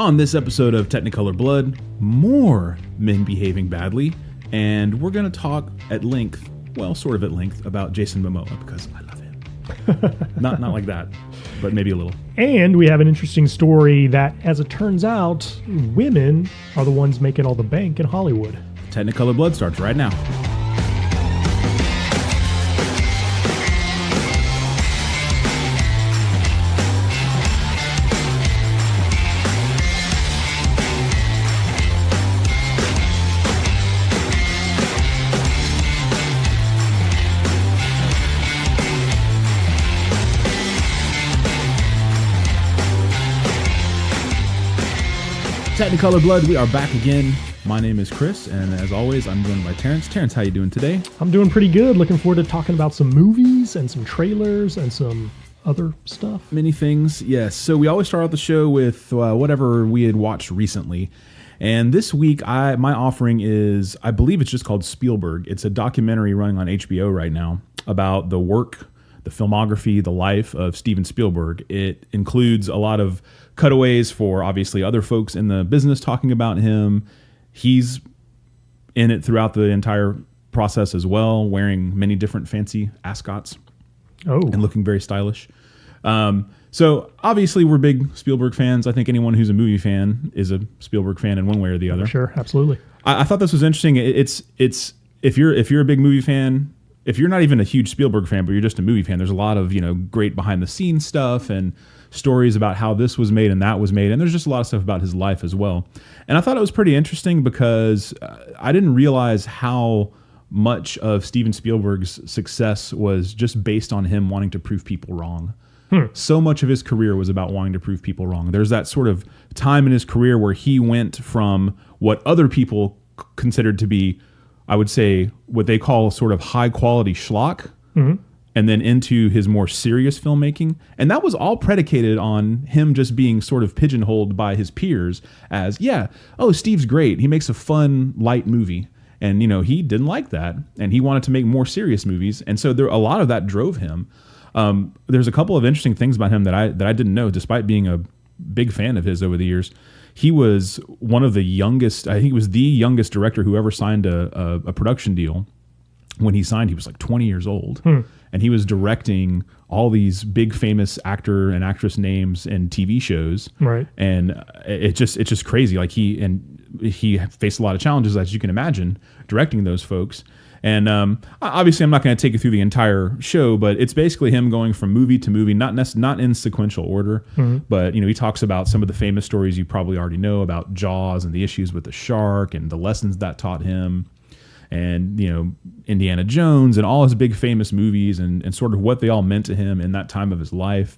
On this episode of Technicolor Blood, more men behaving badly, and we're going to talk at length, well, sort of at length, about Jason Mamoa, because I love him. not like that, but maybe a little. And we have an interesting story that, as it turns out, women are the ones making all the bank in Hollywood. Technicolor Blood starts right now. Technicolor Blood, we are back again. My name is Chris, and as always, I'm joined by Terrence. Terrence, how you doing today? I'm doing pretty good. Looking forward to talking about some movies and some trailers and some other stuff. Many things, yes. So we always start out the show with whatever we had watched recently. And this week, my offering is, I believe it's just called Spielberg. It's a documentary running on HBO right now about the work, the filmography, the life of Steven Spielberg. It includes a lot of cutaways for obviously other folks in the business talking about him. He's in it throughout the entire process as well, wearing many different fancy ascots and looking very stylish. So obviously we're big Spielberg fans. I think anyone who's a movie fan is a Spielberg fan in one way or the other. Sure, absolutely. I thought this was interesting. It's if you're a big movie fan, if you're not even a huge Spielberg fan, but you're just a movie fan, there's a lot of, great behind the scenes stuff and stories about how this was made and that was made. And there's just a lot of stuff about his life as well. And I thought it was pretty interesting because I didn't realize how much of Steven Spielberg's success was just based on him wanting to prove people wrong. So much of his career was about wanting to prove people wrong. There's that sort of time in his career where he went from what other people considered to be, I would say, what they call sort of high quality schlock, and then into his more serious filmmaking. And that was all predicated on him just being sort of pigeonholed by his peers as, Steve's great. He makes a fun, light movie. And, he didn't like that. And he wanted to make more serious movies. And so a lot of that drove him. There's a couple of interesting things about him that I didn't know, despite being a big fan of his over the years. He was one of the youngest, I think he was the youngest director who ever signed a production deal. When he signed, he was like 20 years old. And he was directing all these big famous actor and actress names in TV shows. Right. And it's just crazy. Like he faced a lot of challenges, as you can imagine, directing those folks. And obviously, I'm not going to take you through the entire show, but it's basically him going from movie to movie, not in sequential order. But he talks about some of the famous stories you probably already know about Jaws and the issues with the shark and the lessons that taught him, and Indiana Jones and all his big famous movies and sort of what they all meant to him in that time of his life,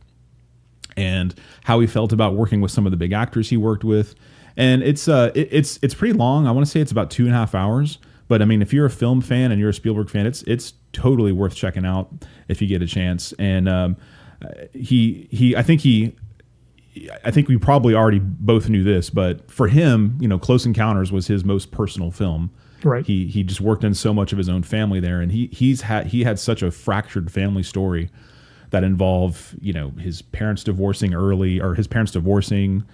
and how he felt about working with some of the big actors he worked with. And it's pretty long. I want to say it's about 2.5 hours. But I mean, if you're a film fan and you're a Spielberg fan, it's totally worth checking out if you get a chance. And I think we probably already both knew this, but for him, Close Encounters was his most personal film. Right. He just worked in so much of his own family there, and he had such a fractured family story that involved his parents divorcing early, or his parents divorcing.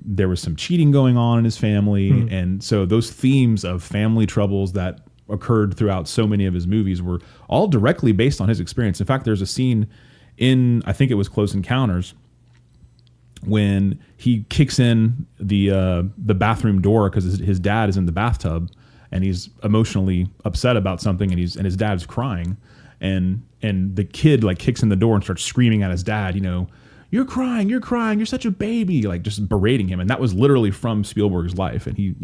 There was some cheating going on in his family. And so those themes of family troubles that occurred throughout so many of his movies were all directly based on his experience. In fact, there's a scene in, I think it was Close Encounters, when he kicks in the bathroom door because his dad is in the bathtub and he's emotionally upset about something, and his dad's crying, and the kid kicks in the door and starts screaming at his dad, you're crying, you're such a baby, just berating him. And that was literally from Spielberg's life. And he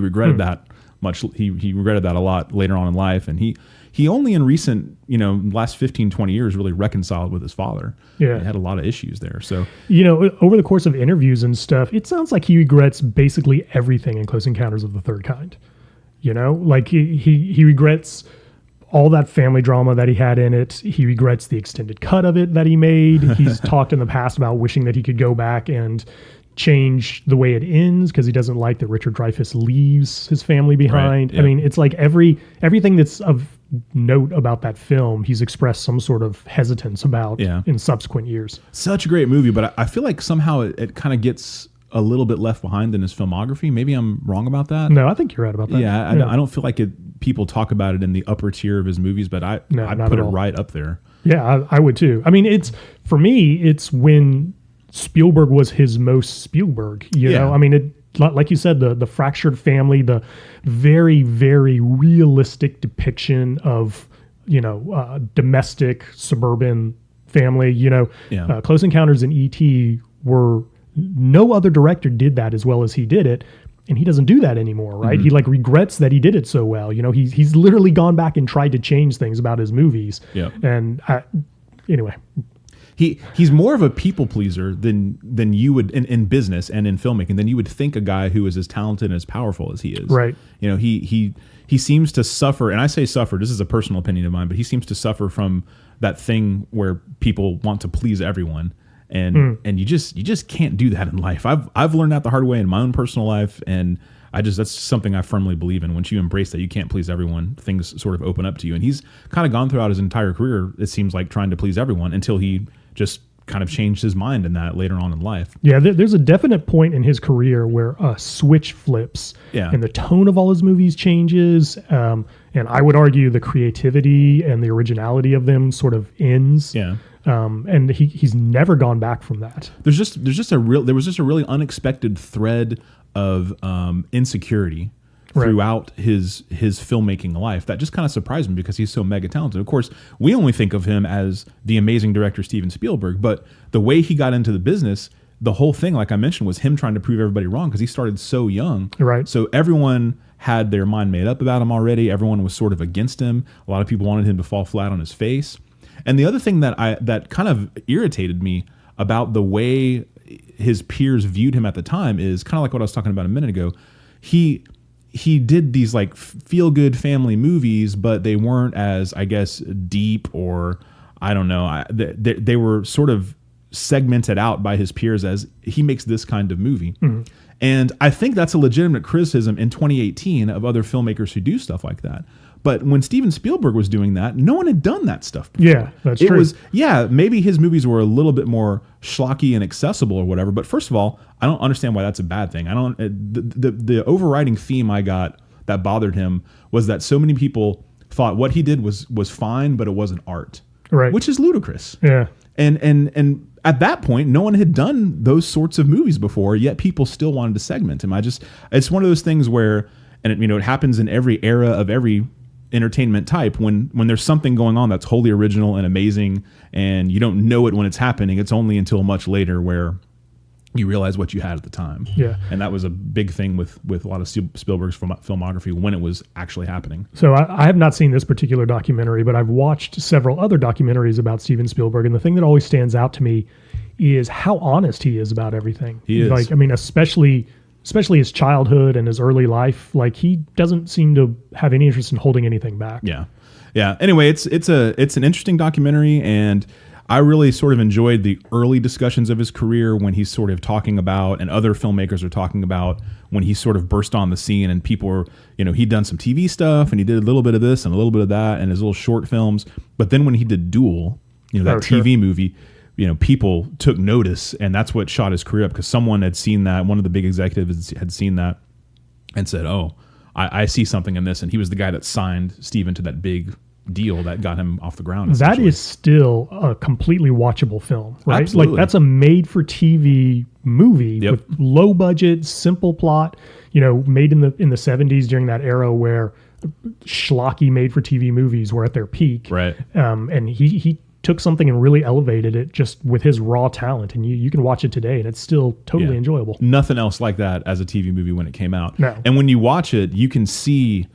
regretted that much. He regretted that a lot later on in life. And he only in recent, last 15, 20 years really reconciled with his father. Yeah. He had a lot of issues there. So, over the course of interviews and stuff, it sounds like he regrets basically everything in Close Encounters of the Third Kind. He regrets all that family drama that he had in it. He regrets the extended cut of it that he made. He's talked in the past about wishing that he could go back and change the way it ends because he doesn't like that Richard Dreyfuss leaves his family behind. Right, yeah. I mean, it's like everything that's of note about that film, he's expressed some sort of hesitance about in subsequent years. Such a great movie, but I feel like somehow it kind of gets a little bit left behind in his filmography. Maybe I'm wrong about that. No, I think you're right about that. Yeah, I don't feel like people talk about it in the upper tier of his movies, but I'd put it right up there. Yeah, I would too. I mean, for me, it's when Spielberg was his most Spielberg. You know, I mean, like you said, the fractured family, the very, very realistic depiction of, domestic suburban family. Close Encounters and E.T. were, no other director did that as well as he did it. And he doesn't do that anymore, right? He regrets that he did it so well. He's literally gone back and tried to change things about his movies. Yeah. And anyway, he's more of a people pleaser than you would in business and in filmmaking than you would think a guy who is as talented and as powerful as he is. Right. He seems to suffer, and I say suffer. This is a personal opinion of mine, but he seems to suffer from that thing where people want to please everyone. And you just can't do that in life. I've learned that the hard way in my own personal life, and that's something I firmly believe in. Once you embrace that you can't please everyone, things sort of open up to you. And he's kind of gone throughout his entire career, it seems like, trying to please everyone until he just kind of changed his mind in that later on in life. Yeah, there's a definite point in his career where a switch flips, and the tone of all his movies changes. And I would argue the creativity and the originality of them sort of ends. Yeah. And he's never gone back from that. There was just a really unexpected thread of insecurity throughout his filmmaking life that just kind of surprised me because he's so mega talented. Of course, we only think of him as the amazing director Steven Spielberg, but the way he got into the business, the whole thing, like I mentioned, was him trying to prove everybody wrong because he started so young. Right. So everyone had their mind made up about him already. Everyone was sort of against him. A lot of people wanted him to fall flat on his face. And the other thing that kind of irritated me about the way his peers viewed him at the time is kind of like what I was talking about a minute ago. He did these like feel good family movies, but they weren't as, I guess, deep, or I don't know. They were sort of segmented out by his peers as he makes this kind of movie. Mm-hmm. And I think that's a legitimate criticism in 2018 of other filmmakers who do stuff like that. But when Steven Spielberg was doing that, no one had done that stuff before. Yeah, that's true. Maybe his movies were a little bit more schlocky and accessible or whatever. But first of all, I don't understand why that's a bad thing. The overriding theme I got that bothered him was that so many people thought what he did was fine, but it wasn't art. Right. Which is ludicrous. Yeah. And at that point, no one had done those sorts of movies before, yet people still wanted to segment him. It's one of those things where, and it happens in every era of every entertainment type, when there's something going on that's wholly original and amazing and you don't know it when it's happening, it's only until much later where you realize what you had at the time. Yeah. And that was a big thing with a lot of Spielberg's filmography when it was actually happening. So I have not seen this particular documentary, but I've watched several other documentaries about Steven Spielberg, and the thing that always stands out to me is how honest he is about everything. He is. Especially his childhood and his early life, he doesn't seem to have any interest in holding anything back. Yeah. Yeah. Anyway, it's an interesting documentary, and I really sort of enjoyed the early discussions of his career when he's sort of talking about, and other filmmakers are talking about, when he sort of burst on the scene and people were, he'd done some TV stuff and he did a little bit of this and a little bit of that and his little short films. But then when he did Duel, that TV movie, people took notice, and that's what shot his career up, because someone had seen that. One of the big executives had seen that and said, "Oh, I see something in this." And he was the guy that signed Steven to that big deal that got him off the ground. That is still a completely watchable film, right? Absolutely. That's a made-for-TV movie with low budget, simple plot. Made in the 70s during that era where schlocky made-for-TV movies were at their peak. Right. And he took something and really elevated it just with his raw talent, and you can watch it today and it's still totally enjoyable. Nothing else like that as a TV movie when it came out. No. And when you watch it, you can see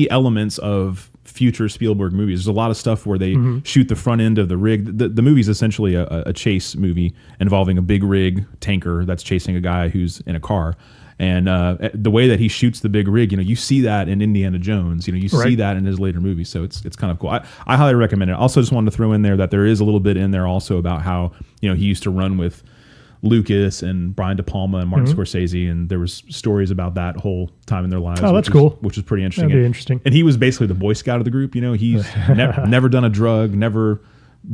elements of future Spielberg movies. There's a lot of stuff where they shoot the front end of the rig. The movie's essentially a chase movie involving a big rig tanker that's chasing a guy who's in a car. And the way that he shoots the big rig, you see that in Indiana Jones. You see that in his later movies. So it's kind of cool. I highly recommend it. Also, just wanted to throw in there that there is a little bit in there also about how he used to run with Lucas and Brian De Palma and Martin Scorsese, and there was stories about that whole time in their lives. Oh, that's cool. Which is pretty interesting. That'd be interesting. And he was basically the Boy Scout of the group. He's never done a drug, never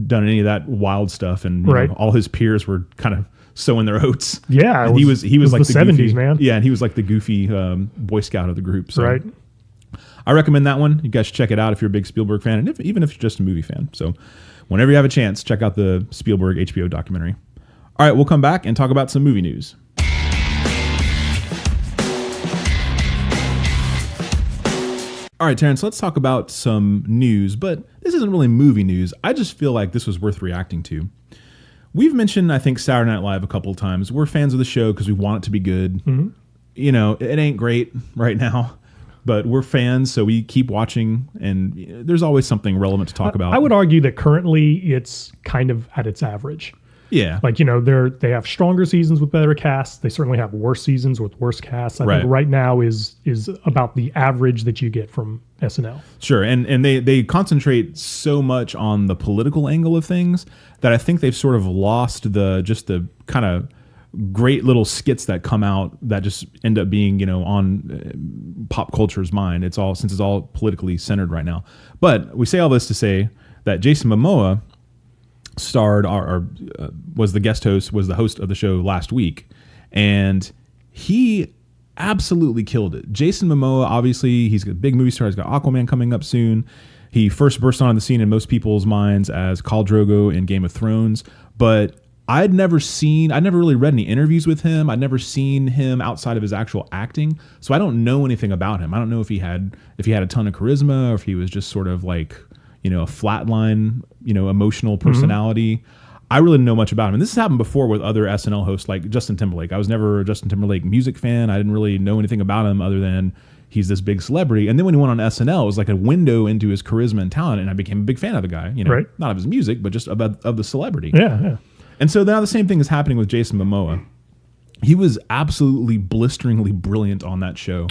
done any of that wild stuff, and all his peers were kind of sowing their oats. Yeah, and he was like the 70s, goofy, man. Yeah, and he was like the goofy Boy Scout of the group. So Right. I recommend that one. You guys should check it out if you're a big Spielberg fan, and even if you're just a movie fan. So whenever you have a chance, check out the Spielberg HBO documentary. All right, we'll come back and talk about some movie news. All right, Terrence, let's talk about some news, but this isn't really movie news. I just feel like this was worth reacting to. We've mentioned, I think, Saturday Night Live a couple of times. We're fans of the show because we want it to be good. Mm-hmm. You know, it ain't great right now, but we're fans, so we keep watching, and there's always something relevant to talk about. I would argue that currently it's kind of at its average. Yeah. Like, they have stronger seasons with better casts. They certainly have worse seasons with worse casts. I think right now is about the average that you get from SNL. Sure. And they concentrate so much on the political angle of things that I think they've sort of lost the kind of great little skits that come out that just end up being, on pop culture's mind. Since it's all politically centered right now. But we say all this to say that Jason Mamoa starred was the host of the show last week, and he absolutely killed it. Jason Momoa, obviously, he's a big movie star. He's got Aquaman coming up soon. He first burst on the scene in most people's minds as Khal Drogo in Game of Thrones, but I'd never really read any interviews with him. I'd never seen him outside of his actual acting, so I don't know anything about him. I don't know if he had a ton of charisma, or if he was just sort of like, a flatline, emotional personality. Mm-hmm. I really didn't know much about him. And this has happened before with other SNL hosts like Justin Timberlake. I was never a Justin Timberlake music fan. I didn't really know anything about him other than he's this big celebrity. And then when he went on SNL, it was like a window into his charisma and talent. And I became a big fan of the guy, right. Not of his music, but just of the celebrity. Yeah. And so now the same thing is happening with Jason Momoa. He was absolutely blisteringly brilliant on that show.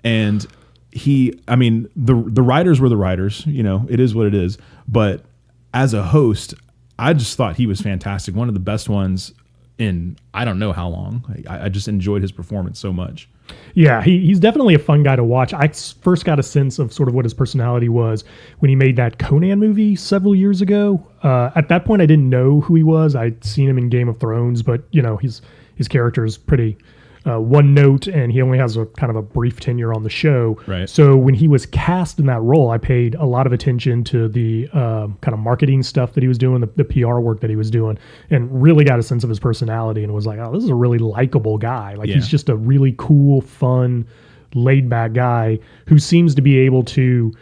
And the writers were the writers, it is what it is. But as a host, I just thought he was fantastic. One of the best ones in I don't know how long. I just enjoyed his performance so much. Yeah, he's definitely a fun guy to watch. I first got a sense of sort of what his personality was when he made that Conan movie several years ago. At that point, I didn't know who he was. I'd seen him in Game of Thrones, but his character is pretty one note, and he only has a kind of a brief tenure on the show. Right. So when he was cast in that role, I paid a lot of attention to the kind of marketing stuff that he was doing, the PR work that he was doing, and really got a sense of his personality and was like, oh, this is a really likable guy. Like, he's just a really cool, fun, laid back guy who seems to be able to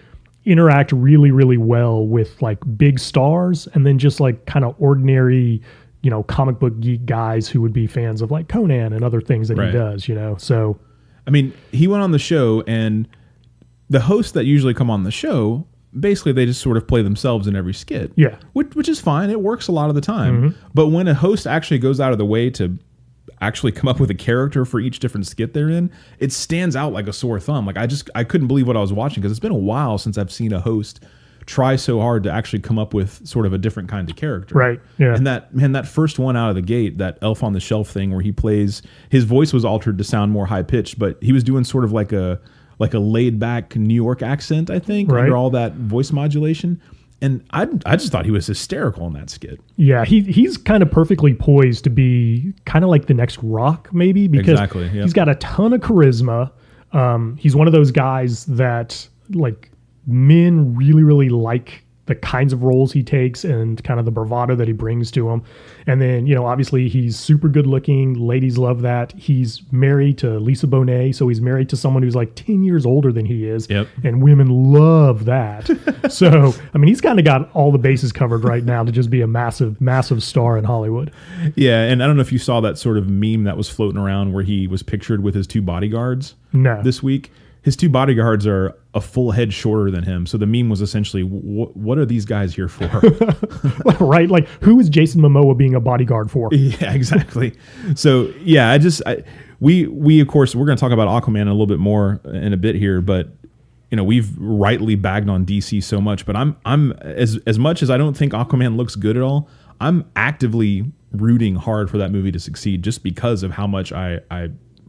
interact really, really well with like big stars, and then just like kind of ordinary, comic book geek guys who would be fans of like Conan and other things that he does, So, I mean, he went on the show, and the hosts that usually come on the show, basically they just sort of play themselves in every skit. Yeah. Which is fine. It works a lot of the time. Mm-hmm. But when a host actually goes out of the way to actually come up with a character for each different skit they're in, it stands out like a sore thumb. Like I couldn't believe what I was watching, because it's been a while since I've seen a host try so hard to actually come up with sort of a different kind of character. Right. Yeah. And that first one out of the gate, that Elf on the Shelf thing where he plays, his voice was altered to sound more high pitched, but he was doing sort of like a laid back New York accent, I think, under all that voice modulation. And I just thought he was hysterical in that skit. Yeah, he's kind of perfectly poised to be kind of like the next Rock, maybe, because he's got a ton of charisma. He's one of those guys that like men really, really like the kinds of roles he takes and kind of the bravado that he brings to them. And then, obviously he's super good looking. Ladies love that. He's married to Lisa Bonet. So he's married to someone who's like 10 years older than he is. Yep. And women love that. So, I mean, he's kind of got all the bases covered right now to just be a massive, massive star in Hollywood. Yeah. And I don't know if you saw that sort of meme that was floating around where he was pictured with his two bodyguards this week. His two bodyguards are a full head shorter than him. So the meme was essentially, what are these guys here for? Right? Like, who is Jason Momoa being a bodyguard for? Yeah, exactly. So, yeah, we of course, we're going to talk about Aquaman a little bit more in a bit here, but we've rightly bagged on DC so much, but I'm as much as I don't think Aquaman looks good at all, I'm actively rooting hard for that movie to succeed just because of how much I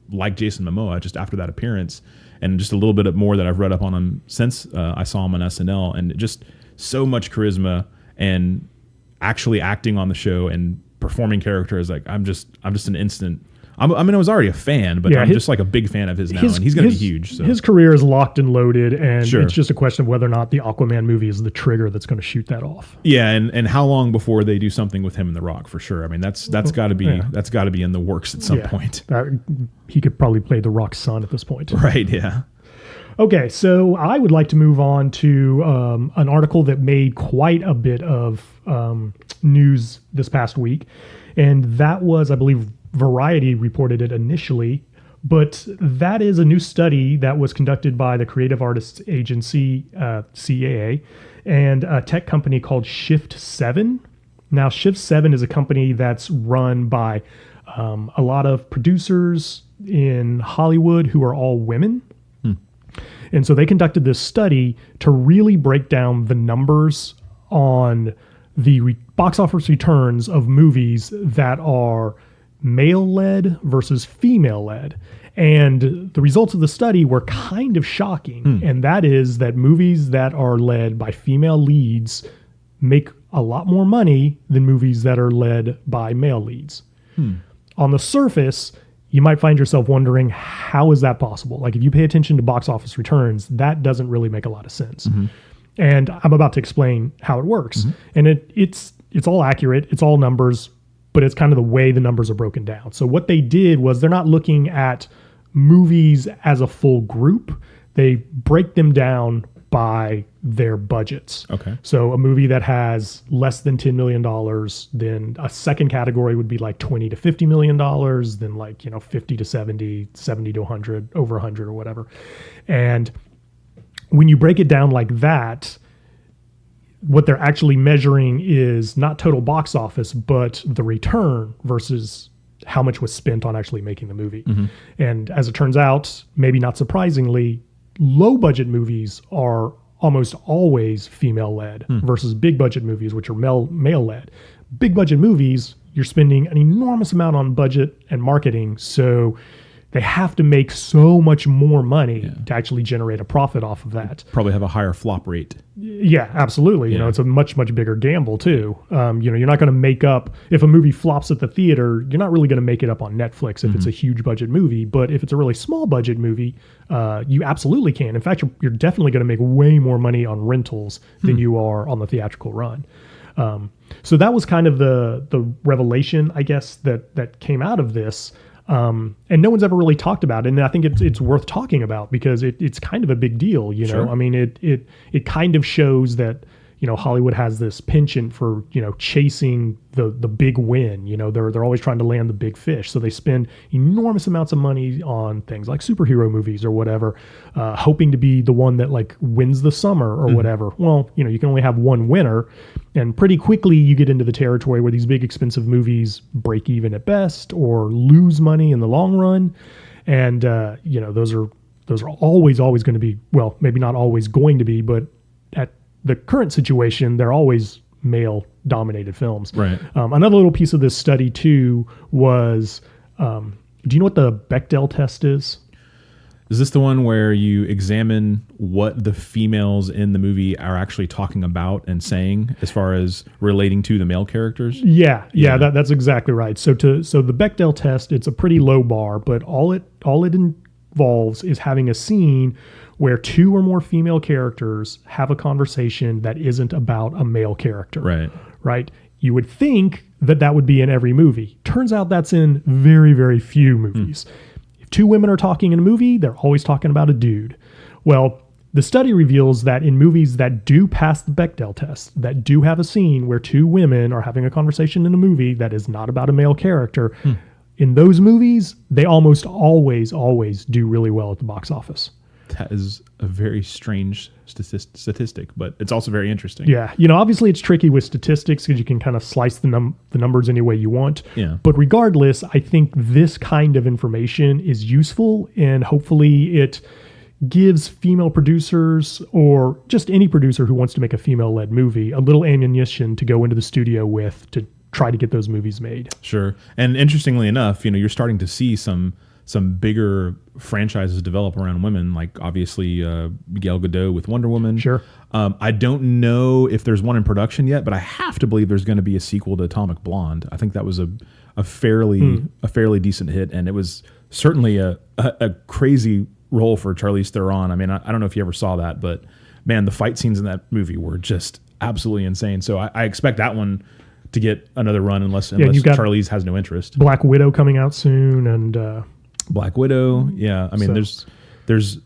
like Jason Momoa just after that appearance. And just a little bit more that I've read up on him since I saw him on SNL, and just so much charisma and actually acting on the show and performing character as like I'm just an instant. I mean, I was already a fan, but I'm just like a big fan of his now, and he's going to be huge. So. His career is locked and loaded, and Sure. it's just a question of whether or not the Aquaman movie is the trigger that's going to shoot that off. Yeah, and how long before they do something with him and The Rock for sure. I mean, that's got to be in the works at some point. He could probably play The Rock's son at this point. Right? Yeah. Okay, so I would like to move on to an article that made quite a bit of news this past week, and that was, I believe, Variety reported it initially, but that is a new study that was conducted by the Creative Artists Agency, CAA, and a tech company called Shift 7. Now, Shift 7 is a company that's run by a lot of producers in Hollywood who are all women. And so they conducted this study to really break down the numbers on the box office returns of movies that are male-led versus female-led. And the results of the study were kind of shocking. And that is that movies that are led by female leads make a lot more money than movies that are led by male leads. On the surface, you might find yourself wondering, how is that possible? Like, if you pay attention to box office returns, that doesn't really make a lot of sense. And I'm about to explain how it works. And it's all accurate. It's all numbers, but it's kind of the way the numbers are broken down. So what they did was they're not looking at movies as a full group. They break them down by their budgets. Okay. So a movie that has less than $10 million, then a second category would be like $20 to $50 million, then like, 50 to 70, 70 to 100, over 100 or whatever. And when you break it down like that, what they're actually measuring is not total box office, but the return versus how much was spent on actually making the movie. And as it turns out, maybe not surprisingly, low budget movies are almost always female led versus big budget movies, which are male led. Big budget movies, you're spending an enormous amount on budget and marketing. So they have to make so much more money to actually generate a profit off of that. Probably have a higher flop rate. Yeah, absolutely. It's a much, much bigger gamble too. You're not going to make up, if a movie flops at the theater, you're not really going to make it up on Netflix if it's a huge budget movie. But if it's a really small budget movie, you absolutely can. In fact, you're definitely going to make way more money on rentals than you are on the theatrical run. So that was kind of the revelation, I guess, that came out of this. And no one's ever really talked about it. And I think it's worth talking about because it's kind of a big deal, Sure. I mean, it kind of shows that, Hollywood has this penchant for, chasing the big win. They're always trying to land the big fish. So they spend enormous amounts of money on things like superhero movies or whatever, hoping to be the one that like wins the summer or whatever. Well, you can only have one winner, and pretty quickly you get into the territory where these big expensive movies break even at best or lose money in the long run. And, those are always going to be, well, maybe not always going to be, but at the current situation, they're always male-dominated films. Right. Another little piece of this study, too, was, do you know what the Bechdel test is? Is this the one where you examine what the females in the movie are actually talking about and saying as far as relating to the male characters? Yeah, that's exactly right. So the Bechdel test, it's a pretty low bar, but all it involves is having a scene where two or more female characters have a conversation that isn't about a male character. Right? You would think that would be in every movie. Turns out that's in very, very few movies. If two women are talking in a movie, they're always talking about a dude. Well, the study reveals that in movies that do pass the Bechdel test, that do have a scene where two women are having a conversation in a movie that is not about a male character, in those movies, they almost always do really well at the box office. That is a very strange statistic, but it's also very interesting. Yeah. Obviously it's tricky with statistics because you can kind of slice the numbers any way you want. Yeah. But regardless, I think this kind of information is useful, and hopefully it gives female producers or just any producer who wants to make a female-led movie a little ammunition to go into the studio with to try to get those movies made. Sure. And interestingly enough, you're starting to see some some bigger franchises develop around women, like obviously Gal Gadot with Wonder Woman. Sure. I don't know if there's one in production yet, but I have to believe there's going to be a sequel to Atomic Blonde. I think that was a fairly decent hit, and it was certainly a crazy role for Charlize Theron. I mean, I don't know if you ever saw that, but man, the fight scenes in that movie were just absolutely insane. So I expect that one to get another run unless Charlize has no interest. Black Widow coming out soon, and Black Widow. Yeah, I mean, there's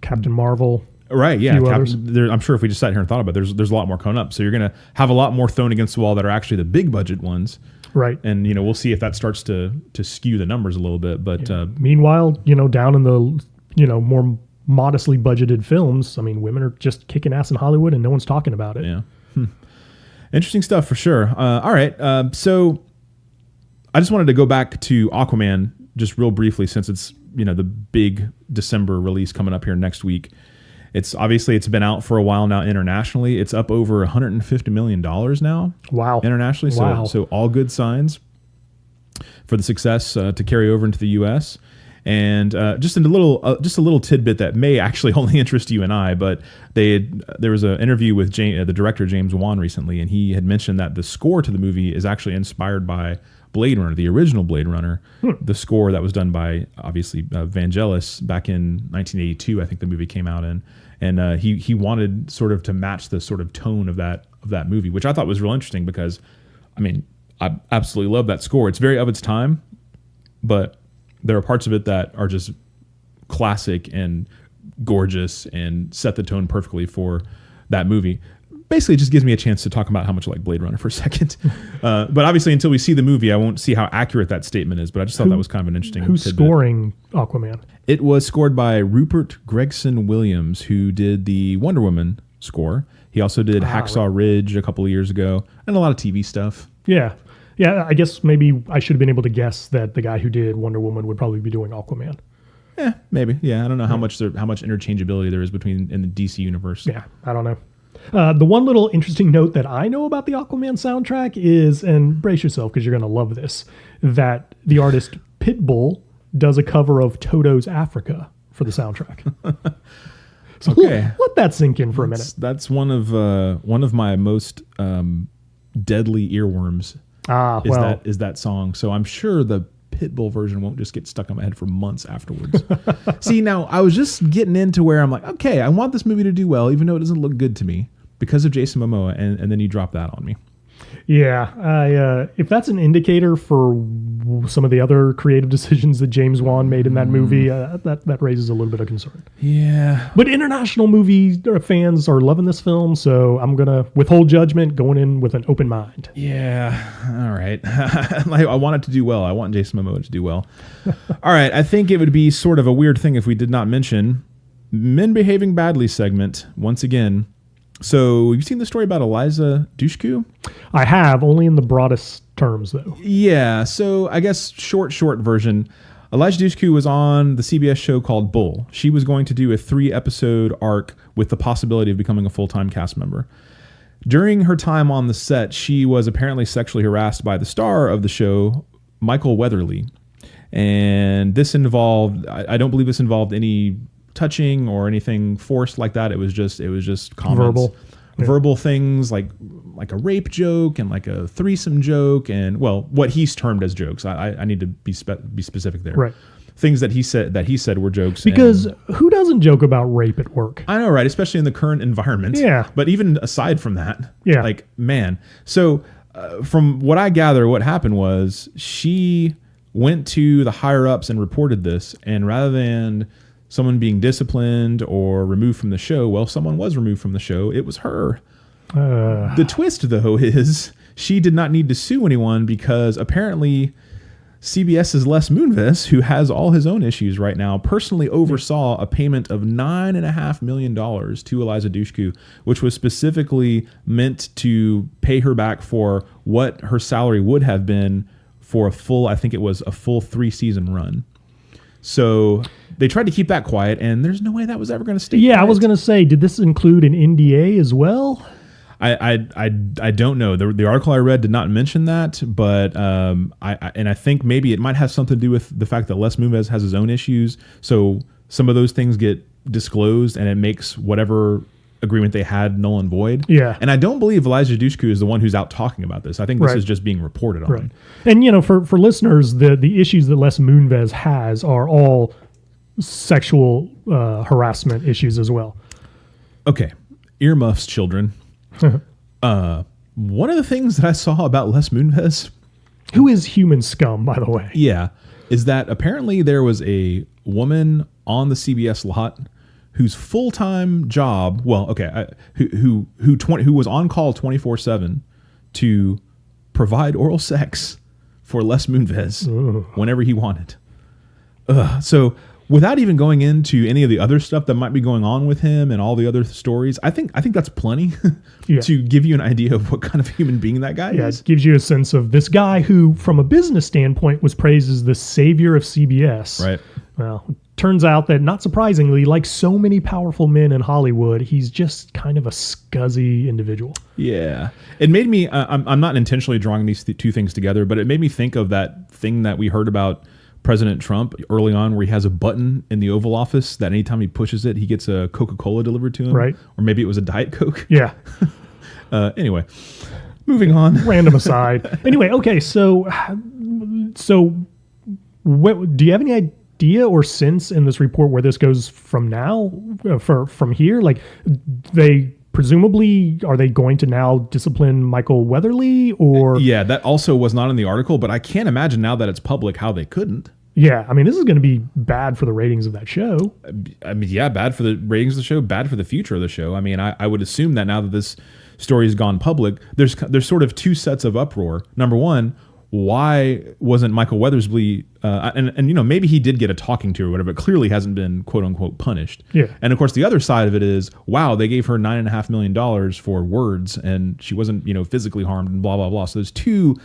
Captain Marvel. Right, yeah. I'm sure if we just sat here and thought about it, there's a lot more coming up. So you're going to have a lot more thrown against the wall that are actually the big budget ones. Right. And, we'll see if that starts to skew the numbers a little bit. But meanwhile, down in the, more modestly budgeted films, I mean, women are just kicking ass in Hollywood and no one's talking about it. Yeah. Interesting stuff for sure. All right. So I just wanted to go back to Aquaman just real briefly, since it's, the big December release coming up here next week. It's been out for a while now internationally. It's up over $150 million now. Wow. Internationally. So all good signs for the success to carry over into the U.S. And just a little tidbit that may actually only interest you and I, but there was an interview with the director James Wan recently, and he had mentioned that the score to the movie is actually inspired by Blade Runner, the original Blade Runner, the score that was done by obviously Vangelis back in 1982. I think the movie came out in, and he wanted sort of to match the sort of tone of that movie, which I thought was real interesting because, I mean, I absolutely love that score. It's very of its time, but there are parts of it that are just classic and gorgeous and set the tone perfectly for that movie. Basically, it just gives me a chance to talk about how much I like Blade Runner for a second. But obviously, until we see the movie, I won't see how accurate that statement is. But I just thought that was kind of an interesting Who's tidbit. Scoring Aquaman? It was scored by Rupert Gregson Williams, who did the Wonder Woman score. He also did Hacksaw Ridge a couple of years ago, and a lot of TV stuff. Yeah. Yeah, I guess maybe I should have been able to guess that the guy who did Wonder Woman would probably be doing Aquaman. Yeah, maybe. Yeah, I don't know how much interchangeability there is between in the DC universe. Yeah, I don't know. The one little interesting note that I know about the Aquaman soundtrack is, and brace yourself because you're going to love this, that the artist Pitbull does a cover of Toto's Africa for the soundtrack. So okay, let that sink in for a minute. That's one of my most deadly earworms. Is that song. So I'm sure the Pitbull version won't just get stuck in my head for months afterwards. See, now I was just getting into where I'm like, okay, I want this movie to do well, even though it doesn't look good to me because of Jason Momoa, and then you drop that on me. Yeah, if that's an indicator for some of the other creative decisions that James Wan made in that movie, that raises a little bit of concern. Yeah. But international movie fans are loving this film, so I'm going to withhold judgment, going in with an open mind. Yeah, all right. I want it to do well. I want Jason Momoa to do well. All right, I think it would be sort of a weird thing if we did not mention Men Behaving Badly segment once again. So you've seen the story about Eliza Dushku? I have, only in the broadest terms, though. Yeah, so I guess short version. Eliza Dushku was on the CBS show called Bull. She was going to do a 3-episode arc with the possibility of becoming a full-time cast member. During her time on the set, she was apparently sexually harassed by the star of the show, Michael Weatherly. And this involved, I don't believe this involved any touching or anything forced like that. It was just comments, verbal things like a rape joke and like a threesome joke, and well, what he's termed as jokes. I need to be specific there. Right. Things that he said were jokes. Because who doesn't joke about rape at work? I know, right? Especially in the current environment. Yeah. But even aside from that, yeah. Like, man. So from what I gather, what happened was she went to the higher ups and reported this, and rather than someone being disciplined or removed from the show, well, someone was removed from the show. It was her. The twist, though, is she did not need to sue anyone because apparently CBS's Les Moonves, who has all his own issues right now, personally oversaw a payment of $9.5 million to Eliza Dushku, which was specifically meant to pay her back for what her salary would have been for a full 3-season run. So they tried to keep that quiet, and there's no way that was ever going to stay quiet. I was going to say, did this include an NDA as well? I don't know. The article I read did not mention that, but I think maybe it might have something to do with the fact that Les Moonves has his own issues. So some of those things get disclosed, and it makes whatever agreement they had null and void. Yeah. And I don't believe Eliza Dushku is the one who's out talking about this. I think this is just being reported on. Right. And for listeners, the issues that Les Moonves has are all sexual harassment issues as well. Okay. Earmuffs, children. One of the things that I saw about Les Moonves, who is human scum, by the way, is that apparently there was a woman on the CBS lot whose full-time job, who was on call 24/7 to provide oral sex for Les Moonves whenever he wanted. So without even going into any of the other stuff that might be going on with him and all the other stories, I think that's plenty to give you an idea of what kind of human being that guy is. It gives you a sense of this guy who, from a business standpoint, was praised as the savior of CBS. Right. Well, turns out that, not surprisingly, like so many powerful men in Hollywood, he's just kind of a scuzzy individual. Yeah. It made me, I'm not intentionally drawing these two things together, but it made me think of that thing that we heard about President Trump early on, where he has a button in the Oval Office that anytime he pushes it, he gets a Coca-Cola delivered to him. Right. Or maybe it was a Diet Coke. Yeah. Anyway, moving on. Random aside. Anyway, okay, so what, do you have any idea or sense in this report where this goes from now, from here? Like, presumably, are they going to now discipline Michael Weatherly, or? Yeah, that also was not in the article, but I can't imagine now that it's public how they couldn't. Yeah, I mean, this is going to be bad for the ratings of that show. I mean, yeah, bad for the ratings of the show, bad for the future of the show. I mean, I would assume that now that this story has gone public, there's sort of two sets of uproar. Number one, why wasn't Michael Weathersby, and maybe he did get a talking to or whatever, but clearly hasn't been quote unquote punished. Yeah. And of course, the other side of it is, wow, they gave her $9.5 million for words and she wasn't, physically harmed and blah, blah, blah. So there's two,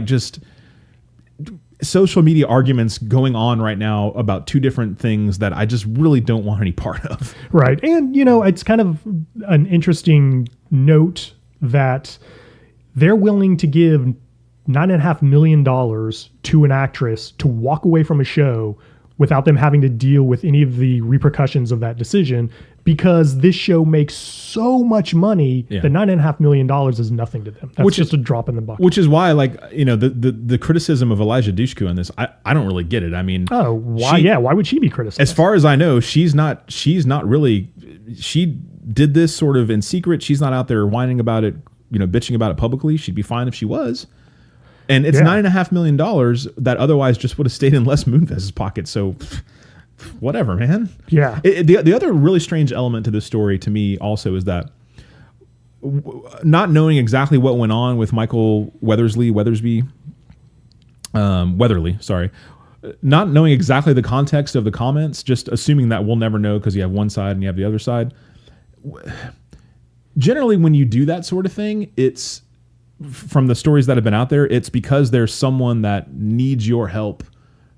just social media arguments going on right now about two different things that I just really don't want any part of. Right. And, it's kind of an interesting note that they're willing to give $9.5 million to an actress to walk away from a show without them having to deal with any of the repercussions of that decision, because this show makes so much money that $9.5 million is nothing to them. That's just a drop in the bucket. Which is why, the criticism of Eliza Dushku on this, I don't really get it. I mean, why would she be criticized? As far as I know, she's not really. She did this sort of in secret. She's not out there whining about it, bitching about it publicly. She'd be fine if she was. And it's $9.5 million that otherwise just would have stayed in Les Moonves' pocket. So whatever, man. Yeah. The other really strange element to this story to me also is that not knowing exactly what went on with Michael Weatherly, sorry. Not knowing exactly the context of the comments, just assuming that we'll never know because you have one side and you have the other side. Generally, when you do that sort of thing, it's, from the stories that have been out there, it's because there's someone that needs your help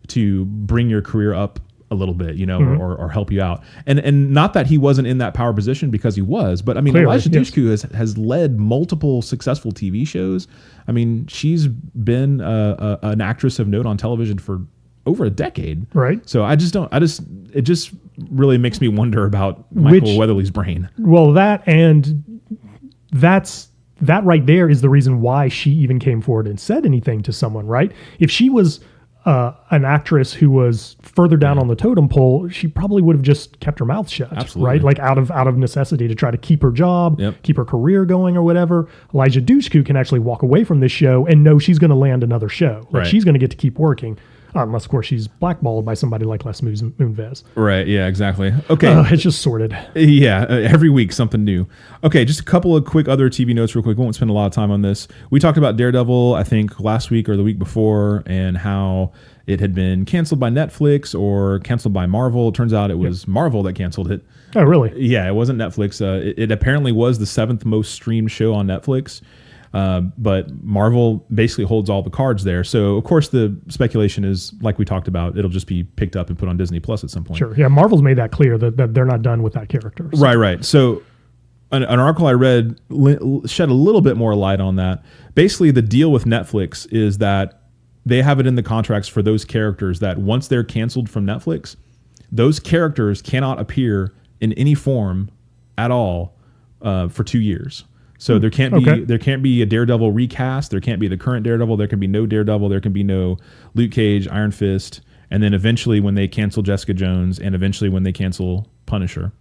to bring your career up a little bit, or help you out. And not that he wasn't in that power position, because he was, but I mean, clearly, Eliza Dushku has led multiple successful TV shows. I mean, she's been an actress of note on television for over a decade. Right. So it just really makes me wonder about Michael Weatherly's brain. Well, that right there is the reason why she even came forward and said anything to someone, right? If she was an actress who was further down on the totem pole, she probably would have just kept her mouth shut. Absolutely. Right? Out of necessity to try to keep her job, keep her career going or whatever. Eliza Dushku can actually walk away from this show and know she's going to land another show. Right. She's going to get to keep working. Unless, of course, she's blackballed by somebody like Les Moonves. Right, yeah, exactly. Okay. It's just sorted. Yeah, every week something new. Okay, just a couple of quick other TV notes real quick. We won't spend a lot of time on this. We talked about Daredevil, I think, last week or the week before, and how it had been canceled by Netflix or canceled by Marvel. It turns out it was Marvel that canceled it. Oh, really? Yeah, it wasn't Netflix. It apparently was the 7th most streamed show on Netflix. But Marvel basically holds all the cards there. So, of course, the speculation is, like we talked about, it'll just be picked up and put on Disney Plus at some point. Sure. Yeah, Marvel's made that clear that they're not done with that character. So. Right. So an article I read shed a little bit more light on that. Basically, the deal with Netflix is that they have it in the contracts for those characters that once they're canceled from Netflix, those characters cannot appear in any form at all for 2 years. So there can't be a Daredevil recast. There can't be the current Daredevil. There can be no Daredevil. There can be no Luke Cage, Iron Fist, and then eventually when they cancel Jessica Jones, and eventually when they cancel Punisher.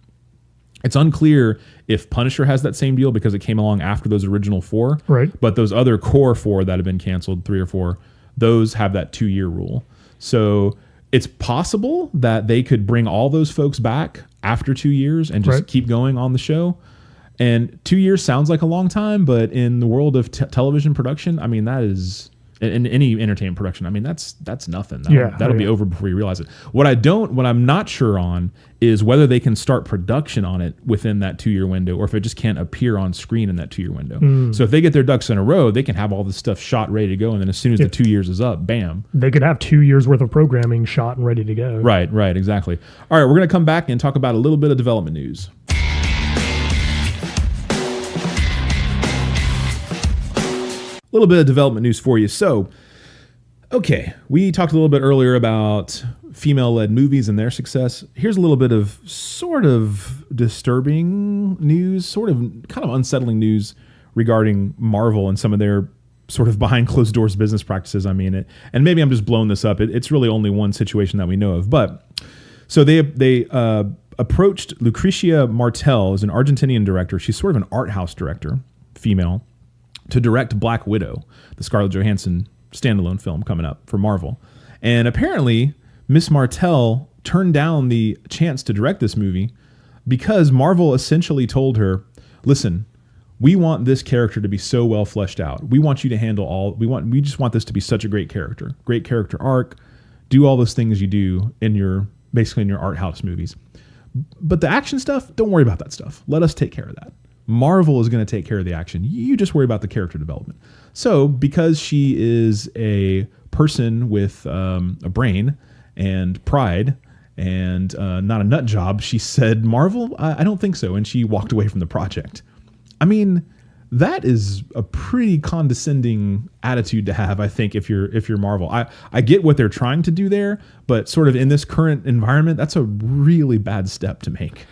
It's unclear if Punisher has that same deal because it came along after those original 4. Right. But those other core 4 that have been canceled, 3 or 4, those have that 2-year rule. So it's possible that they could bring all those folks back after 2 years and just keep going on the show. And 2 years sounds like a long time, but in the world of television production, I mean, that is... in any entertainment production, I mean, that's nothing. That'll be over before you realize it. What I'm not sure on is whether they can start production on it within that 2-year window, or if it just can't appear on screen in that 2-year window. So if they get their ducks in a row, they can have all this stuff shot, ready to go, and then as soon as the 2 years is up, bam. They could have 2 years worth of programming shot and ready to go. Right, exactly. All right, we're going to come back and talk about a little bit of development news. A little bit of development news for you. So, okay, we talked a little bit earlier about female-led movies and their success. Here's a little bit of sort of disturbing news, kind of unsettling news regarding Marvel and some of their sort of behind closed doors business practices. I mean, and maybe I'm just blowing this up. It's really only one situation that we know of. But so they approached Lucrecia Martel, as an Argentinian director. She's sort of an art house director, female, to direct Black Widow, the Scarlett Johansson standalone film coming up for Marvel. And apparently, Miss Martel turned down the chance to direct this movie because Marvel essentially told her, listen, we want this character to be so well fleshed out. We want you to handle we just want this to be such a great character arc, do all those things you do basically in your art house movies. But the action stuff, don't worry about that stuff. Let us take care of that. Marvel is going to take care of the action. You just worry about the character development. So because she is a person with a brain and pride and not a nut job, she said, Marvel, I don't think so. And she walked away from the project. I mean, that is a pretty condescending attitude to have, I think, if you're Marvel. I get what they're trying to do there, but sort of in this current environment, that's a really bad step to make.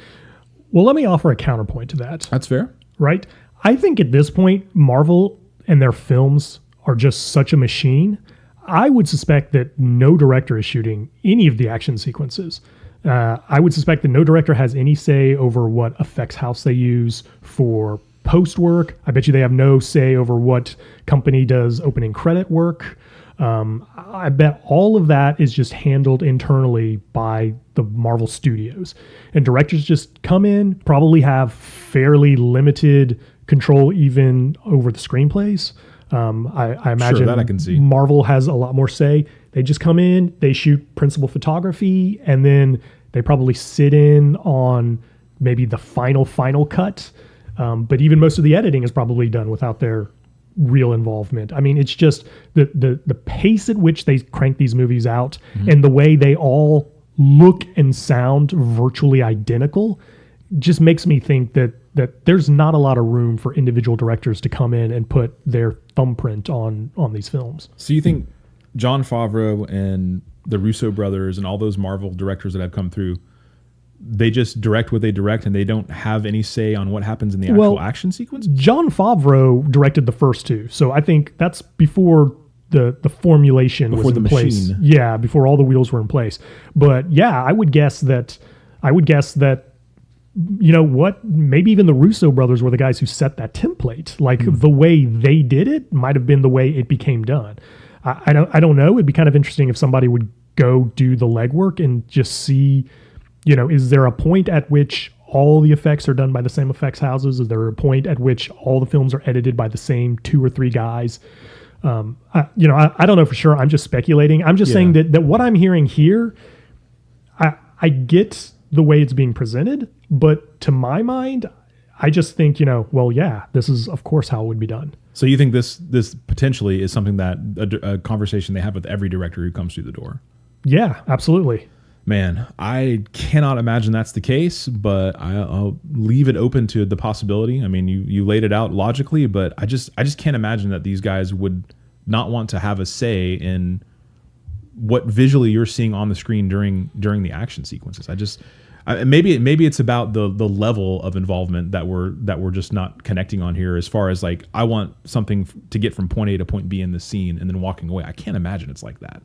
Well, let me offer a counterpoint to that. That's fair. Right? I think at this point, Marvel and their films are just such a machine. I would suspect that no director is shooting any of the action sequences. I would suspect that no director has any say over what effects house they use for post work. I bet you they have no say over what company does opening credit work. I bet all of that is just handled internally by the Marvel Studios, and directors just come in, probably have fairly limited control even over the screenplays. I imagine that I can see. Marvel has a lot more say. They just come in, they shoot principal photography, and then they probably sit in on maybe the final cut. But even most of the editing is probably done without their real involvement. I mean, it's just the pace at which they crank these movies out and the way they all look and sound virtually identical just makes me think that there's not a lot of room for individual directors to come in and put their thumbprint on these films. So you think Jon Favreau and the Russo brothers and all those Marvel directors that have come through, they just direct what they direct and they don't have any say on what happens in the actual action sequence? Jon Favreau directed the first two. So I think that's before the formulation was in place. Machine. Yeah, before all the wheels were in place. But yeah, I would guess that, you know what, maybe even the Russo brothers were the guys who set that template. Like the way they did it might have been the way it became done. I don't know. It'd be kind of interesting if somebody would go do the legwork and just see, you know, is there a point at which all the effects are done by the same effects houses? Is there a point at which all the films are edited by the same 2 or 3 guys? I don't know for sure. I'm just speculating. I'm just saying that what I'm hearing here, I get the way it's being presented, but to my mind, I just think, this is of course how it would be done. So you think this potentially is something that a conversation they have with every director who comes through the door? Yeah, absolutely. Man, I cannot imagine that's the case, but I'll leave it open to the possibility. I mean, you laid it out logically, but I just can't imagine that these guys would not want to have a say in what visually you're seeing on the screen during the action sequences. Maybe it's about the level of involvement that we're just not connecting on here. As far as like, I want something to get from point A to point B in the scene and then walking away. I can't imagine it's like that.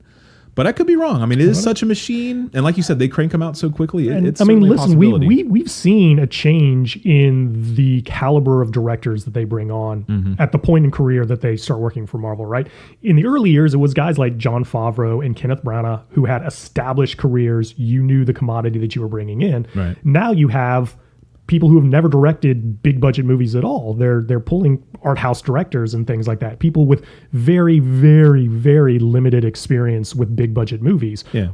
But I could be wrong. I mean, it is such a machine, and like you said, they crank them out so quickly. It's listen, we've seen a change in the caliber of directors that they bring on at the point in career that they start working for Marvel. Right, in the early years, it was guys like Jon Favreau and Kenneth Branagh who had established careers. You knew the commodity that you were bringing in. Right. Now you have people who have never directed big budget movies at all. They're pulling art house directors and things like that. People with very, very, very limited experience with big budget movies. Yeah.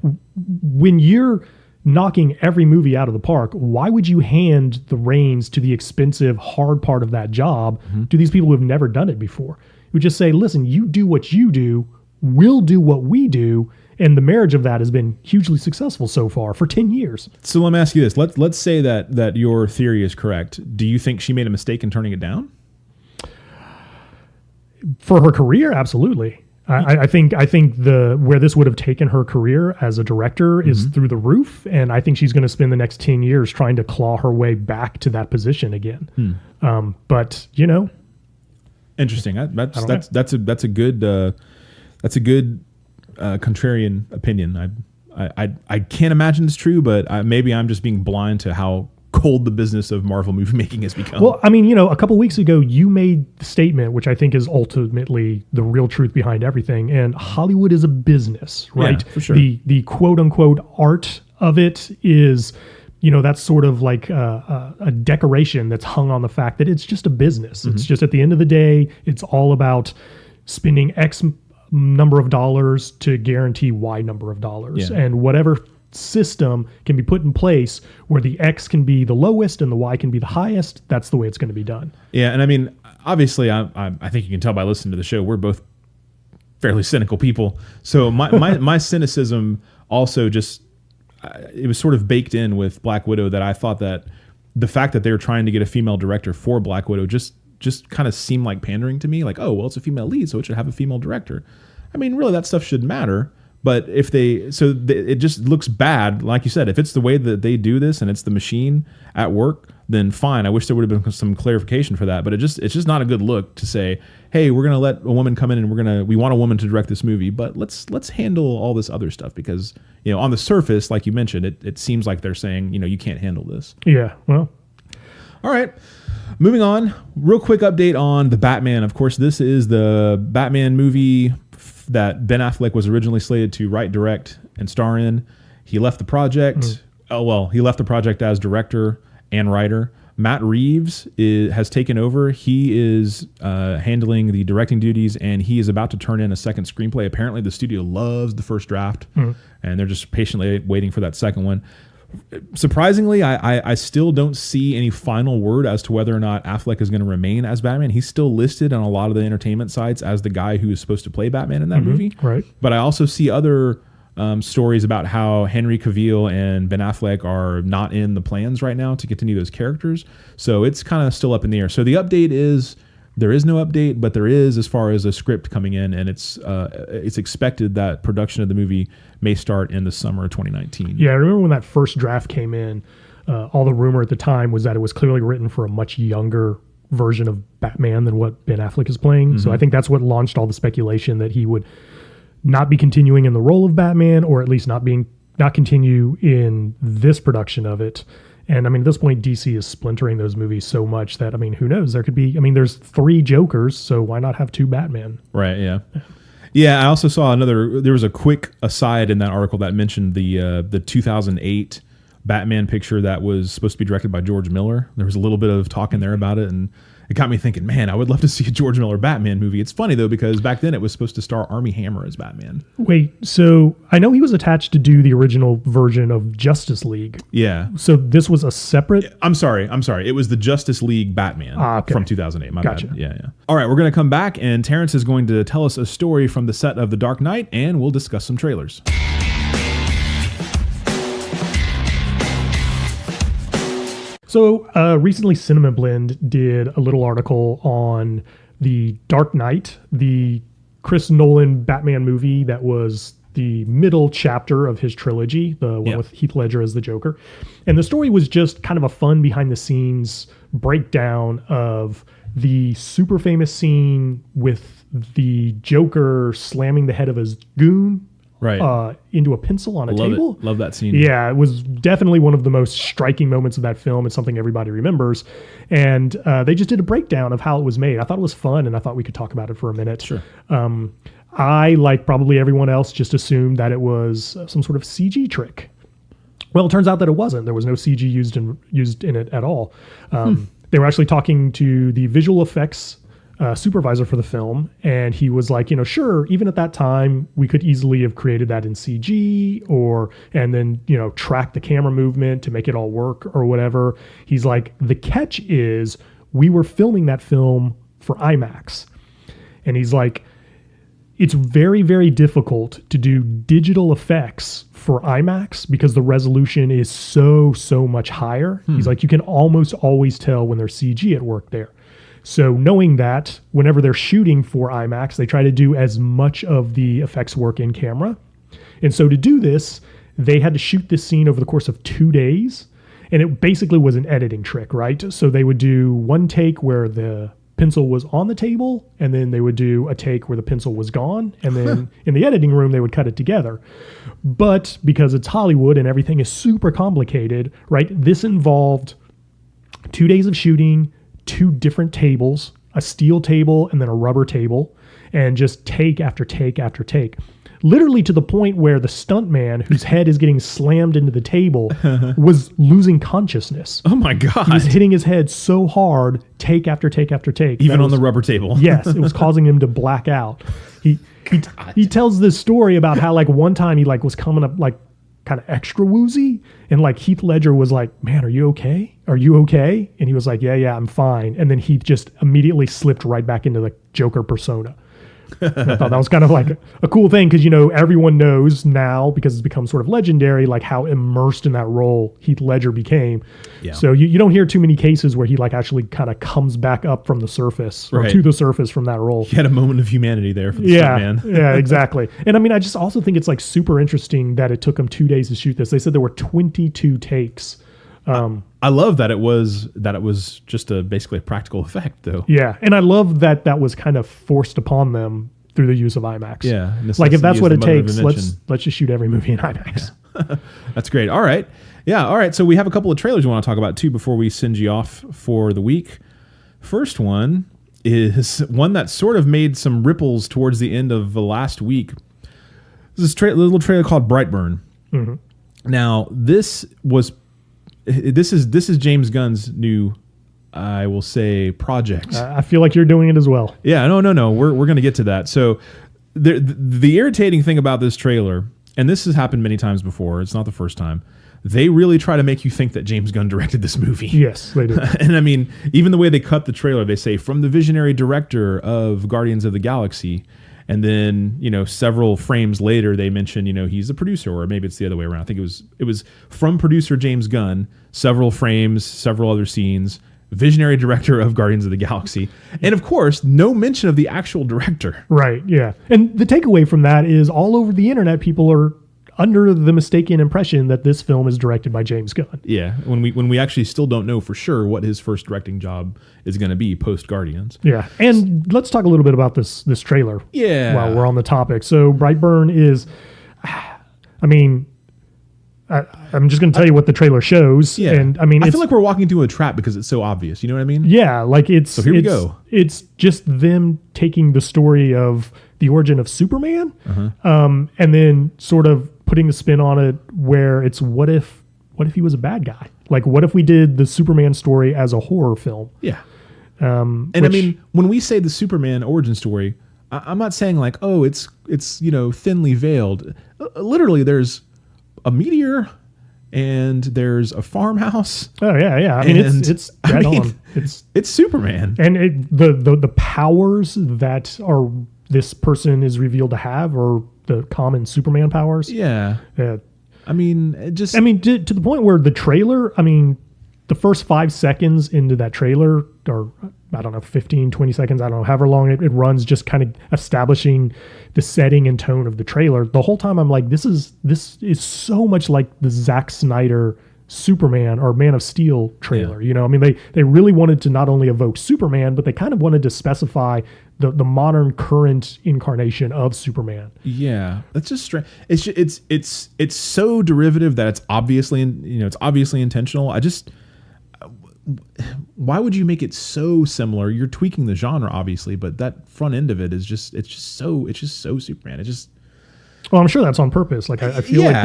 When you're knocking every movie out of the park, why would you hand the reins to the expensive, hard part of that job to these people who have never done it before? You would just say, listen, you do what you do, we'll do what we do. And the marriage of that has been hugely successful so far for 10 years. So let me ask you this. Let's say that your theory is correct. Do you think she made a mistake in turning it down? For her career, absolutely. I think where this would have taken her career as a director is through the roof, and I think she's going to spend the next 10 years trying to claw her way back to that position again. But Interesting. That's a good contrarian opinion. I can't imagine it's true, but maybe I'm just being blind to how cold the business of Marvel movie making has become. Well, I mean, a couple weeks ago, you made the statement, which I think is ultimately the real truth behind everything. And Hollywood is a business, right? Yeah, for sure. The quote unquote art of it is, that's sort of like a decoration that's hung on the fact that it's just a business. It's just at the end of the day, it's all about spending X number of dollars to guarantee Y number of dollars. Yeah. And whatever system can be put in place where the X can be the lowest and the Y can be the highest, that's the way it's going to be done. Yeah, and I mean, obviously, I think you can tell by listening to the show, we're both fairly cynical people. So my cynicism also just, it was sort of baked in with Black Widow, that I thought that the fact that they were trying to get a female director for Black Widow just kind of seemed like pandering to me. Like, oh, well, it's a female lead, so it should have a female director. I mean, really, that stuff shouldn't matter. But it just looks bad. Like you said, if it's the way that they do this and it's the machine at work, then fine. I wish there would have been some clarification for that. But it's just not a good look to say, hey, we're going to let a woman come in and we want a woman to direct this movie, but let's handle all this other stuff, because, on the surface, like you mentioned, it seems like they're saying, you can't handle this. Yeah, well. All right. Moving on, real quick update on The Batman. Of course, this is the Batman movie that Ben Affleck was originally slated to write, direct, and star in. He left the project. He left the project as director and writer. Matt Reeves has taken over. He is handling the directing duties, and he is about to turn in a second screenplay. Apparently, the studio loves the first draft, and they're just patiently waiting for that second one. Surprisingly, I still don't see any final word as to whether or not Affleck is going to remain as Batman. He's still listed on a lot of the entertainment sites as the guy who is supposed to play Batman in that movie. Right. But I also see other stories about how Henry Cavill and Ben Affleck are not in the plans right now to continue those characters. So it's kind of still up in the air. So the update is, there is no update, but there is, as far as a script coming in, and it's expected that production of the movie may start in the summer of 2019. Yeah, I remember when that first draft came in, all the rumor at the time was that it was clearly written for a much younger version of Batman than what Ben Affleck is playing. So I think that's what launched all the speculation that he would not be continuing in the role of Batman, or at least not continue in this production of it. And I mean, at this point, DC is splintering those movies so much that, I mean, who knows? There could be, there's 3 Jokers, so why not have 2 Batman? Right, yeah. Yeah, I also saw there was a quick aside in that article that mentioned the 2008 Batman picture that was supposed to be directed by George Miller. There was a little bit of talk in there about it, and it got me thinking, man, I would love to see a George Miller Batman movie. It's funny, though, because back then it was supposed to star Armie Hammer as Batman. Wait, so I know he was attached to do the original version of Justice League. Yeah. So this was a separate... I'm sorry. It was the Justice League Batman from 2008. My gotcha. bad. Yeah. All right, we're going to come back, and Terrence is going to tell us a story from the set of The Dark Knight, and we'll discuss some trailers. So recently Cinema Blend did a little article on The Dark Knight, the Chris Nolan Batman movie that was the middle chapter of his trilogy, the one with Heath Ledger as the Joker. And the story was just kind of a fun behind the scenes breakdown of the super famous scene with the Joker slamming the head of his goon into a pencil on a table. Love that scene. Yeah, it was definitely one of the most striking moments of that film. It's something everybody remembers. And they just did a breakdown of how it was made. I thought it was fun, and I thought we could talk about it for a minute. Sure. I, like probably everyone else, just assumed that it was some sort of CG trick. Well, it turns out that it wasn't. There was no CG used in it at all. They were actually talking to the visual effects supervisor for the film, and he was like, sure, even at that time, we could easily have created that in CG and then, track the camera movement to make it all work or whatever. He's like, the catch is we were filming that film for IMAX. And he's like, it's very, very difficult to do digital effects for IMAX because the resolution is so much higher. He's like, you can almost always tell when there's CG at work there. So knowing that, whenever they're shooting for IMAX, they try to do as much of the effects work in camera. And so to do this, they had to shoot this scene over the course of 2 days. And it basically was an editing trick, right? So they would do one take where the pencil was on the table, and then they would do a take where the pencil was gone, and then in the editing room they would cut it together. But because it's Hollywood and everything is super complicated, right, this involved 2 days of shooting, 2 different tables, a steel table and then a rubber table, and just take after take after take, literally to the point where the stuntman whose head is getting slammed into the table was losing consciousness. Oh my God. He was hitting his head so hard, take after take after take. Even on the rubber table. Yes, it was causing him to black out. He tells this story about how like one time he like was coming up like kind of extra woozy, and like Heath Ledger was like, man, are you okay? Are you okay? And he was like, yeah, I'm fine. And then he just immediately slipped right back into the Joker persona. And I thought that was kind of like a cool thing because, everyone knows now, because it's become sort of legendary, like how immersed in that role Heath Ledger became. Yeah. So you don't hear too many cases where he like actually kind of comes back up from the surface or to the surface from that role. He had a moment of humanity there for the stuntman. Yeah, exactly. And I mean, I just also think it's like super interesting that it took him 2 days to shoot this. They said there were 22 takes. I love that it was just basically a practical effect, though. Yeah, and I love that was kind of forced upon them through the use of IMAX. Yeah, like if that's what it takes, let's just shoot every movie in IMAX. Yeah. That's great. All right, all right. So we have a couple of trailers we want to talk about too before we send you off for the week. First one is one that sort of made some ripples towards the end of the last week. This is a little trailer called BRIGHTBURN. Mm-hmm. Now this is James Gunn's new, I will say, project. I feel like you're doing it as well. Yeah, no. We're going to get to that. So the irritating thing about this trailer, and this has happened many times before, it's not the first time, they really try to make you think that James Gunn directed this movie. Yes, they do. And I mean, even the way they cut the trailer, they say, from the visionary director of Guardians of the Galaxy. And then, several frames later, they mention, he's the producer, or maybe it's the other way around. I think it was from producer James Gunn, several frames, several other scenes, visionary director of Guardians of the Galaxy. And of course, no mention of the actual director. Right, yeah. And the takeaway from that is all over the internet, people are under the mistaken impression that this film is directed by James Gunn. Yeah, when we actually still don't know for sure what his first directing job is going to be post Guardians. Yeah, and let's talk a little bit about this trailer. Yeah, while we're on the topic. So BRIGHTBURN is, I mean, I'm just going to tell you what the trailer shows. Yeah, and I mean, I feel like we're walking into a trap because it's so obvious. You know what I mean? Yeah, like So here we go. It's just them taking the story of the origin of Superman, and then sort of putting a spin on it where it's what if he was a bad guy? Like, what if we did the Superman story as a horror film? Yeah. I mean, when we say the Superman origin story, I'm not saying like, oh, it's thinly veiled. Literally, there's a meteor and there's a farmhouse. Oh yeah. I mean, it's dead on. It's Superman, and the powers that are this person is revealed to have are the common Superman powers. Yeah. I mean, to the point where the trailer, I mean, the first 5 seconds into that trailer, or I don't know, 15, 20 seconds, I don't know, however long it runs, just kind of establishing the setting and tone of the trailer. The whole time I'm like, this is so much like the Zack Snyder Superman or Man of Steel trailer. Yeah. You know, I mean, they really wanted to not only evoke Superman, but they kind of wanted to specify the modern current incarnation of Superman. Yeah, that's just strange. It's so derivative that it's obviously intentional. Why would you make it so similar? You're tweaking the genre, obviously, but that front end of it is just so Superman. Well, I'm sure that's on purpose. Like I feel like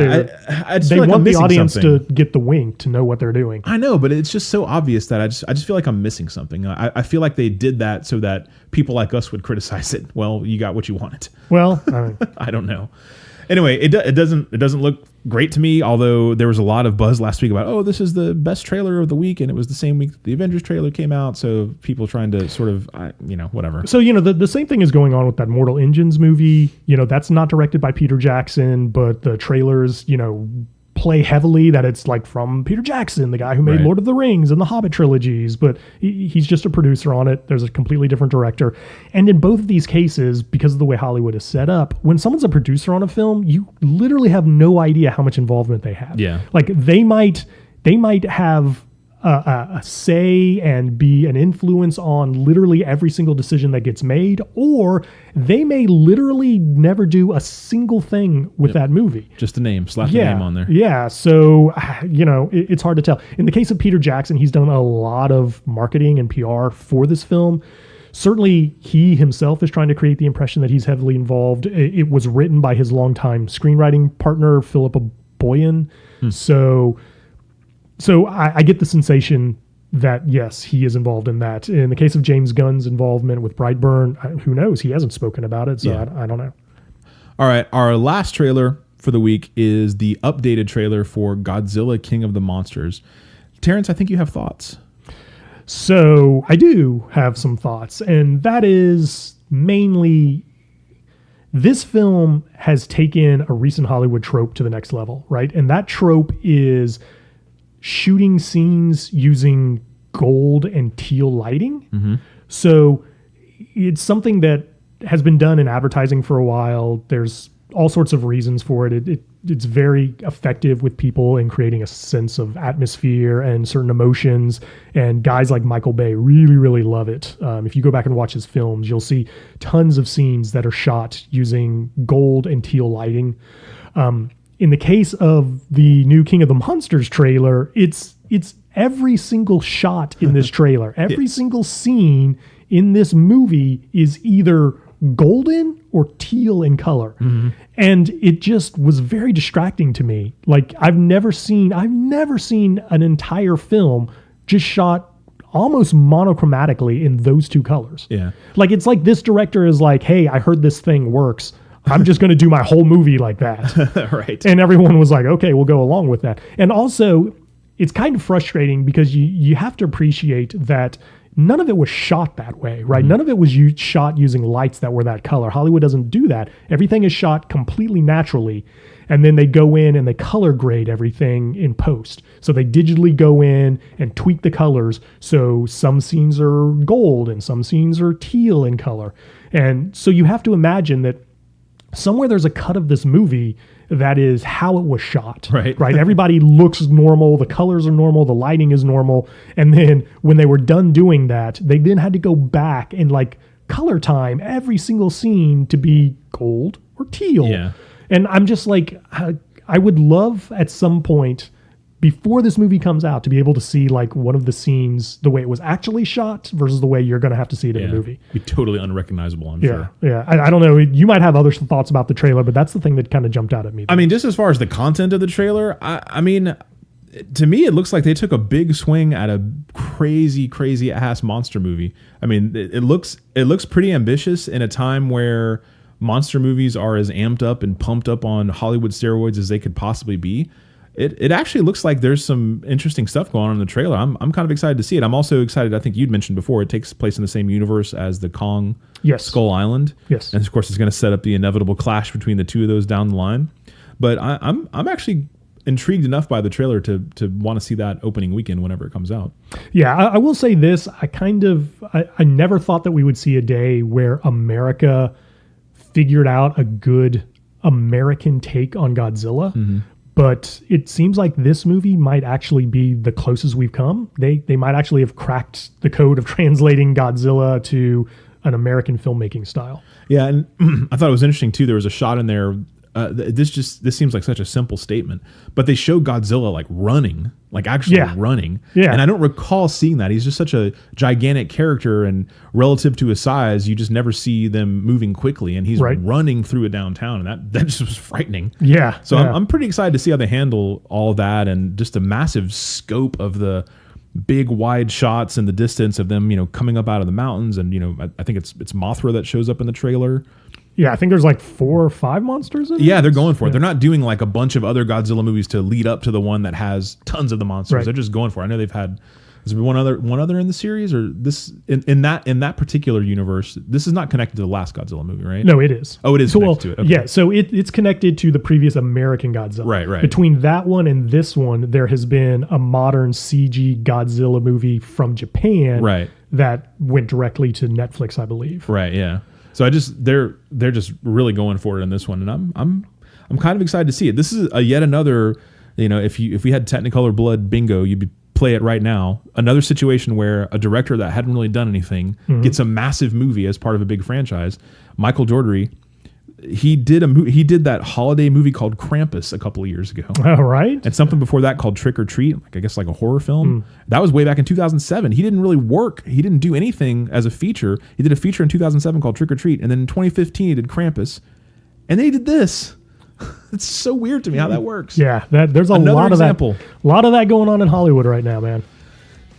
they want the audience to get the wink to know what they're doing. I know, but it's just so obvious that I just feel like I'm missing something. I feel like they did that so that people like us would criticize it. Well, you got what you wanted. Well, I don't know. Anyway, it doesn't look great to me, although there was a lot of buzz last week about, oh, this is the best trailer of the week, and it was the same week that the Avengers trailer came out, so people trying to sort of, whatever. So, the same thing is going on with that Mortal Engines movie. That's not directed by Peter Jackson, but the trailers, play heavily that it's like from Peter Jackson, the guy who made Right. Lord of the Rings and the Hobbit trilogies, but he's just a producer on it. There's a completely different director. And in both of these cases, because of the way Hollywood is set up, when someone's a producer on a film, you literally have no idea how much involvement they have. Yeah. Like they might have a say and be an influence on literally every single decision that gets made, or they may literally never do a single thing with that movie. Just the name, slap the name on there. Yeah, so, it's hard to tell. In the case of Peter Jackson, he's done a lot of marketing and PR for this film. Certainly, he himself is trying to create the impression that he's heavily involved. It was written by his longtime screenwriting partner, Philippa Boyan. So I get the sensation that, yes, he is involved in that. In the case of James Gunn's involvement with Brightburn, who knows? He hasn't spoken about it, so I don't know. All right, our last trailer for the week is the updated trailer for Godzilla King of the Monsters. Terrence, I think you have thoughts. So I do have some thoughts, and that is mainly this film has taken a recent Hollywood trope to the next level, right? And that trope is shooting scenes using gold and teal lighting. Mm-hmm. So it's something that has been done in advertising for a while. There's all sorts of reasons for it. It's very effective with people in creating a sense of atmosphere and certain emotions. And guys like Michael Bay really, really love it. If you go back and watch his films, you'll see tons of scenes that are shot using gold and teal lighting. In the case of the new King of the Monsters trailer, it's every single shot in this trailer, every single scene in this movie is either golden or teal in color. Mm-hmm. And it just was very distracting to me. Like I've never seen an entire film just shot almost monochromatically in those two colors. Yeah. Like it's like this director is like, hey, I heard this thing works. I'm just going to do my whole movie like that. Right. And everyone was like, okay, we'll go along with that. And also, it's kind of frustrating because you have to appreciate that none of it was shot that way, right? Mm-hmm. None of it was shot using lights that were that color. Hollywood doesn't do that. Everything is shot completely naturally. And then they go in and they color grade everything in post. So they digitally go in and tweak the colors. So some scenes are gold and some scenes are teal in color. And so you have to imagine that somewhere there's a cut of this movie that is how it was shot. Right. Right. Everybody looks normal. The colors are normal. The lighting is normal. And then when they were done doing that, they then had to go back and like color time every single scene to be gold or teal. Yeah. And I'm just like, I would love at some point before this movie comes out to be able to see like one of the scenes the way it was actually shot versus the way you're going to have to see it in the movie. Be totally unrecognizable, I'm sure. Yeah. I don't know. You might have other thoughts about the trailer, but that's the thing that kind of jumped out at me. I mean, just as far as the content of the trailer, I mean, to me, it looks like they took a big swing at a crazy ass monster movie. I mean, it looks pretty ambitious in a time where monster movies are as amped up and pumped up on Hollywood steroids as they could possibly be. It actually looks like there's some interesting stuff going on in the trailer. I'm kind of excited to see it. I'm also excited. I think you'd mentioned before it takes place in the same universe as the Kong Skull Island. Yes, and of course it's going to set up the inevitable clash between the two of those down the line. But I'm actually intrigued enough by the trailer to want to see that opening weekend whenever it comes out. Yeah, I will say this. I never thought that we would see a day where America figured out a good American take on Godzilla. Mm-hmm. But it seems like this movie might actually be the closest we've come. They might actually have cracked the code of translating Godzilla to an American filmmaking style. Yeah, and I thought it was interesting too. There was a shot in there. This seems like such a simple statement, but they show Godzilla like running, like actually running. Yeah. And I don't recall seeing that. He's just such a gigantic character, and relative to his size, you just never see them moving quickly. And he's running through a downtown, and that just was frightening. Yeah. So I'm pretty excited to see how they handle all that, and just the massive scope of the big wide shots in the distance of them, coming up out of the mountains. And, I think it's Mothra that shows up in the trailer. Yeah, I think there's like 4 or 5 monsters in it. Yeah, they're going for it. They're not doing like a bunch of other Godzilla movies to lead up to the one that has tons of the monsters. Right. They're just going for it. I know they've had has there been one other in the series, or this in that particular universe. This is not connected to the last Godzilla movie, right? No, it is. Oh, it is connected to it. Okay. Yeah, so it's connected to the previous American Godzilla. Right. Between that one and this one, there has been a modern CG Godzilla movie from Japan that went directly to Netflix, I believe. Right, yeah. So they're just really going for it in this one, and I'm kind of excited to see it. This is yet another, if we had Technicolor Blood bingo, you'd play it right now. Another situation where a director that hadn't really done anything gets a massive movie as part of a big franchise. Michael Jordan, he did that holiday movie called Krampus a couple of years ago. All right. And something before that called Trick or Treat, like a horror film. That was way back in 2007. He didn't really work. He didn't do anything as a feature. He did a feature in 2007 called Trick or Treat. And then in 2015, he did Krampus. And then he did this. It's so weird to me how that works. Yeah, there's another lot of example. A lot of that going on in Hollywood right now, man.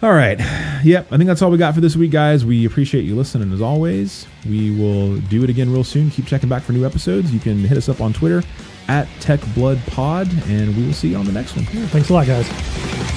All right. Yep. I think that's all we got for this week, guys. We appreciate you listening as always. We will do it again real soon. Keep checking back for new episodes. You can hit us up on Twitter @TechBloodPod, and we will see you on the next one. Thanks a lot, guys.